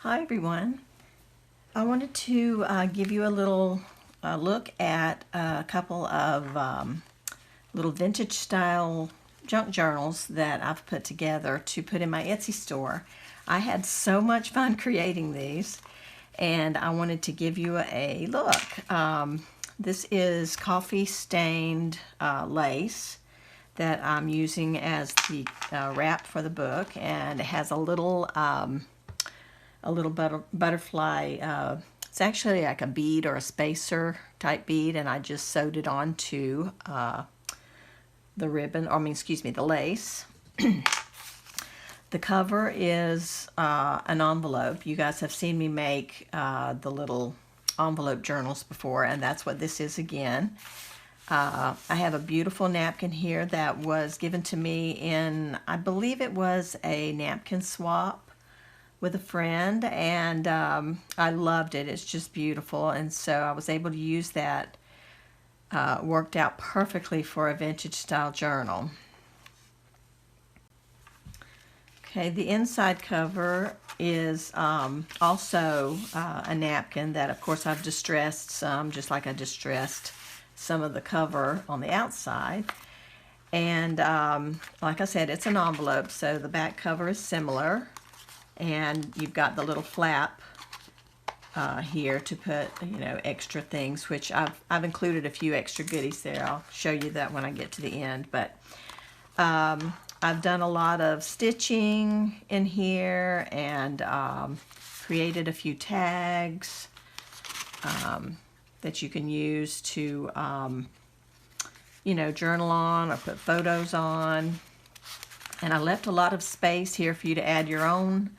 Hi everyone. I wanted to give you a little look at a couple of little vintage style junk journals that I've put together to put in my Etsy store. I had so much fun creating these and I wanted to give you a look. This is coffee stained lace that I'm using as the wrap for the book, and it has a little butterfly. It's actually like a bead or a spacer type bead, and I just sewed it onto the ribbon, or excuse me, the lace. The cover is an envelope. You guys have seen me make the little envelope journals before, and that's what this is again. I have a beautiful napkin here that was given to me in, I believe it was a napkin swap with a friend, and I loved it. It's just beautiful, and so I was able to use that. Worked out perfectly for a vintage style journal. Okay, the inside cover is also a napkin that, of course, I've distressed some, just like I distressed some of the cover on the outside. And like I said, it's an envelope, so the back cover is similar. And you've got the little flap here to put, extra things, which I've included a few extra goodies there. I'll show you that when I get to the end. But I've done a lot of stitching in here and created a few tags that you can use to, journal on or put photos on. And I left a lot of space here for you to add your own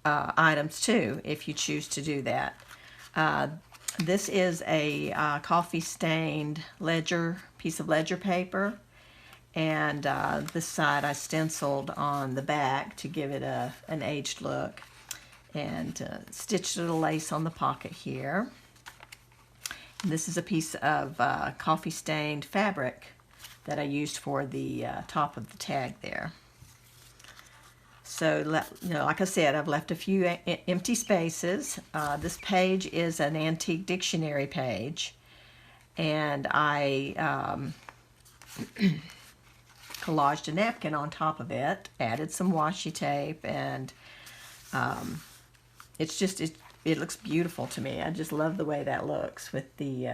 items too, if you choose to do that. This is a coffee stained piece of ledger paper, and this side I stenciled on the back to give it an aged look, and stitched a little lace on the pocket here. And this is a piece of coffee stained fabric that I used for the top of the tag there. So, like I said, I've left a few empty spaces. This page is an antique dictionary page, and I collaged a napkin on top of it, added some washi tape, and it looks beautiful to me. I just love the way that looks with the,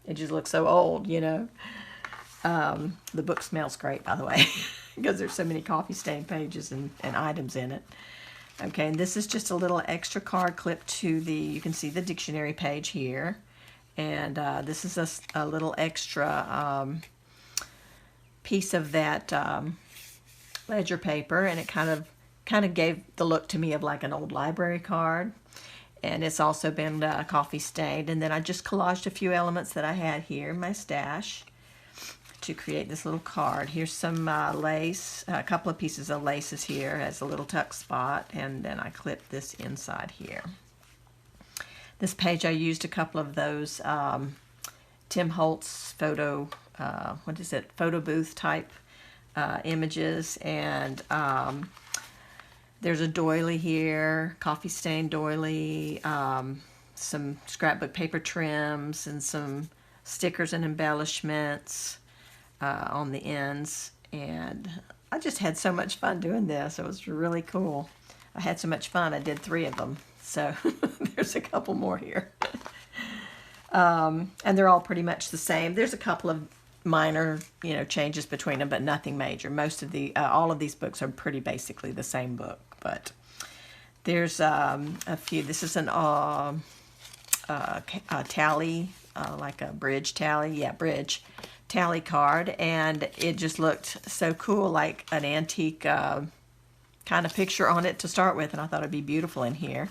it just looks so old, The book smells great, by the way, because there's so many coffee stained pages and items in it. Okay, and this is just a little extra card clip to you can see the dictionary page here. And this is a little extra piece of that ledger paper, and it kind of gave the look to me of like an old library card. And it's also been coffee stained. And then I just collaged a few elements that I had here in my stash to create this little card. Here's some lace, a couple of pieces of laces here as a little tuck spot, and then I clipped this inside here. This page I used a couple of those Tim Holtz photo booth type images, and there's a doily here, coffee stained doily, some scrapbook paper trims, and some stickers and embellishments on the ends. And I just had so much fun doing this. It was really cool. I had so much fun, I did 3 of them. So there's a couple more here. And they're all pretty much the same. There's a couple of minor, changes between them, but nothing major. Most of all of these books are pretty basically the same book. But there's a few. This is a tally, like a bridge tally. Yeah, bridge tally card, and it just looked so cool, like an antique kind of picture on it to start with, and I thought it'd be beautiful in here.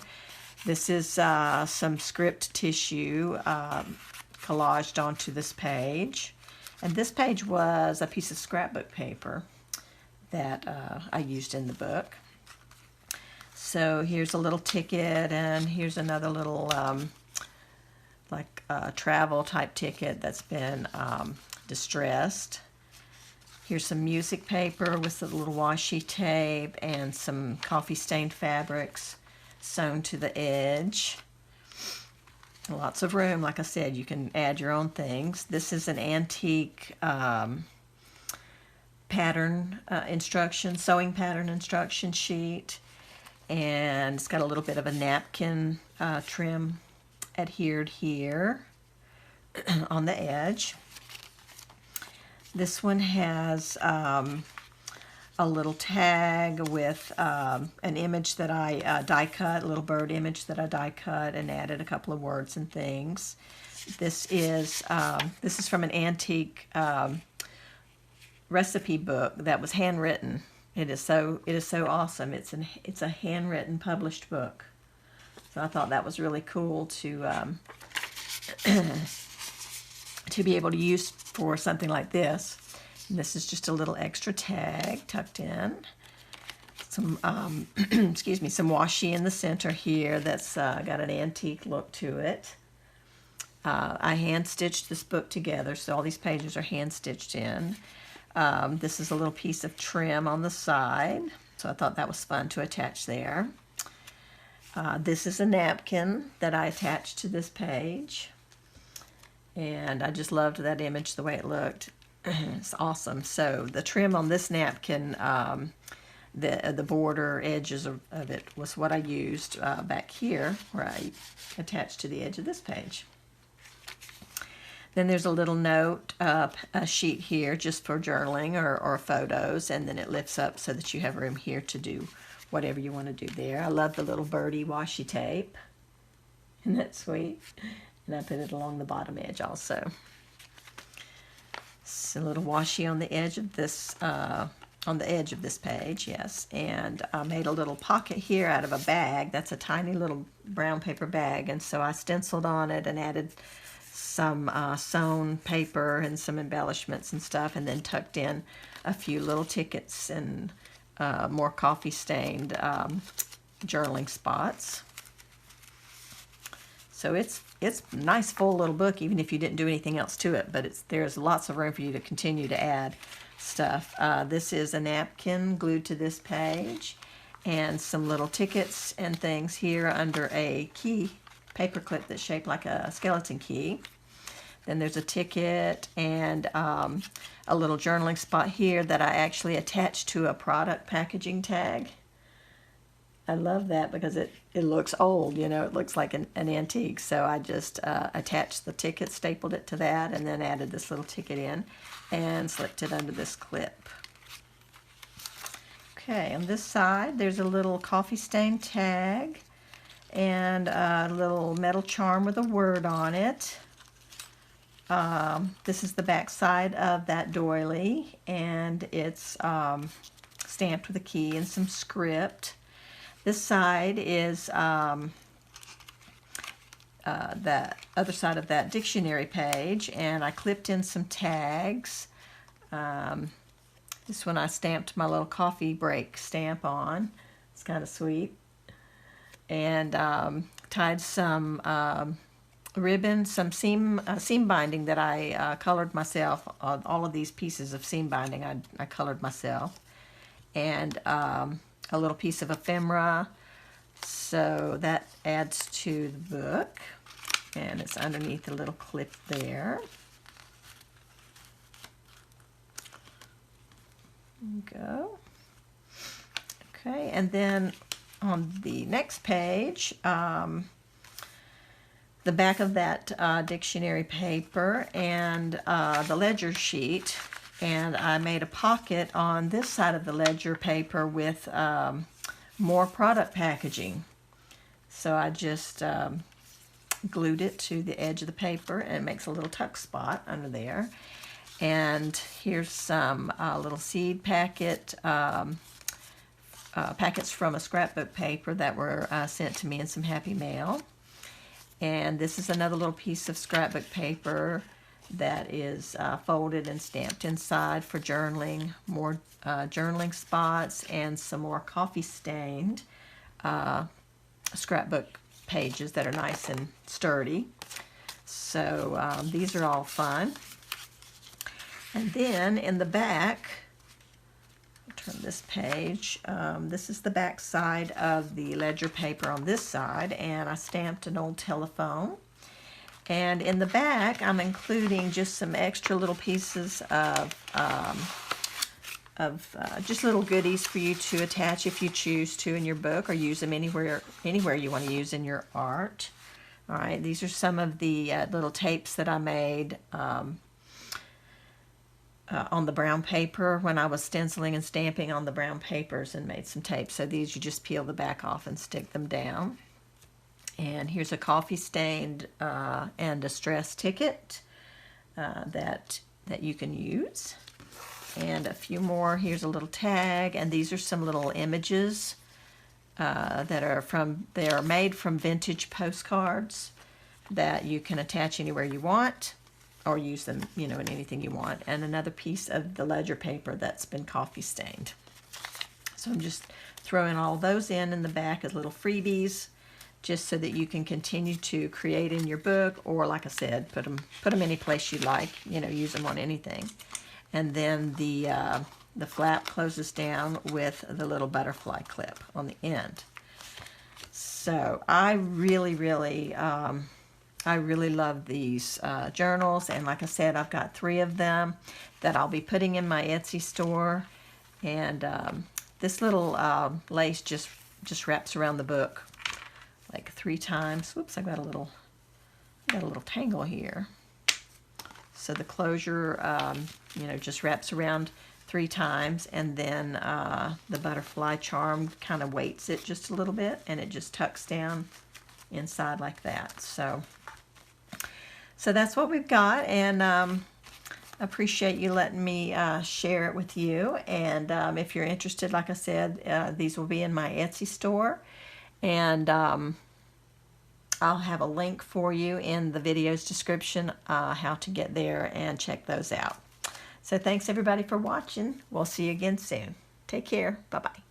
This is some script tissue collaged onto this page, and this page was a piece of scrapbook paper that I used in the book. So here's a little ticket, and here's another little like travel type ticket that's been distressed. Here's some music paper with a little washi tape and some coffee stained fabrics sewn to the edge. Lots of room. Like I said, you can add your own things. This is an antique pattern instruction, sewing pattern instruction sheet, and it's got a little bit of a napkin trim adhered here on the edge. This one has a little tag with an image that I die cut, a little bird image that I die cut and added a couple of words and things. This is from an antique recipe book that was handwritten. It is so awesome. It's a handwritten published book. So I thought that was really cool to to be able to use for something like this. And this is just a little extra tag tucked in. Some excuse me, some washi in the center here that's got an antique look to it. I hand stitched this book together, so all these pages are hand stitched in. This is a little piece of trim on the side, so I thought that was fun to attach there. This is a napkin that I attached to this page, and I just loved that image, the way it looked. It's awesome. So the trim on this napkin, the border edges of it was what I used back here, where I attached to the edge of this page. Then there's a little note, a sheet here just for journaling or photos, and then it lifts up so that you have room here to do whatever you want to do there. I love the little birdie washi tape. Isn't that sweet? And I put it along the bottom edge also. It's a little washi on the edge of this page, yes. And I made a little pocket here out of a bag. That's a tiny little brown paper bag, and so I stenciled on it and added some sewn paper and some embellishments and stuff, and then tucked in a few little tickets and more coffee stained journaling spots. So it's a nice full little book, even if you didn't do anything else to it, but there's lots of room for you to continue to add stuff. This is a napkin glued to this page, and some little tickets and things here under a key paper clip that's shaped like a skeleton key. Then there's a ticket and a little journaling spot here that I actually attached to a product packaging tag. I love that because it looks old, you know, it looks like an antique. So I just attached the ticket, stapled it to that, and then added this little ticket in and slipped it under this clip. Okay, on this side there's a little coffee stain tag and a little metal charm with a word on it. This is the back side of that doily, and it's stamped with a key and some script. This side is the other side of that dictionary page, and I clipped in some tags. This one I stamped my little coffee break stamp on. It's kind of sweet. And tied some ribbon, some seam binding that I colored myself. All of these pieces of seam binding I colored myself. And a little piece of ephemera, so that adds to the book, and it's underneath a little clip there. There we go. Okay, and then on the next page, the back of that dictionary paper and the ledger sheet, and I made a pocket on this side of the ledger paper with more product packaging. So I just glued it to the edge of the paper, and it makes a little tuck spot under there. And here's some little seed packets from a scrapbook paper that were sent to me in some happy mail. And this is another little piece of scrapbook paper that is folded and stamped inside for journaling, more journaling spots, and some more coffee stained scrapbook pages that are nice and sturdy. So these are all fun. And then in the back, I'll turn this page. This is the back side of the ledger paper on this side, and I stamped an old telephone. And in the back, I'm including just some extra little pieces of just little goodies for you to attach if you choose to in your book, or use them anywhere you want to use in your art. All right, these are some of the little tapes that I made on the brown paper when I was stenciling and stamping on the brown papers, and made some tapes. So these, you just peel the back off and stick them down. And here's a coffee stained and distress ticket that you can use. And a few more. Here's a little tag, and these are some little images they are made from vintage postcards that you can attach anywhere you want, or use them, in anything you want. And another piece of the ledger paper that's been coffee stained. So I'm just throwing all those in the back as little freebies, just so that you can continue to create in your book, or like I said, put them any place you like, use them on anything. And then the flap closes down with the little butterfly clip on the end. So I really love these journals, and like I said, I've got 3 of them that I'll be putting in my Etsy store. And this little lace just wraps around the book like 3 times. Whoops, I got a little tangle here. So the closure, just wraps around 3 times, and then the butterfly charm kind of weights it just a little bit, and it just tucks down inside like that. So that's what we've got, and appreciate you letting me share it with you. And if you're interested, like I said, these will be in my Etsy store, and I'll have a link for you in the video's description how to get there and check those out. So thanks everybody for watching. We'll see you again soon. Take care. Bye-bye.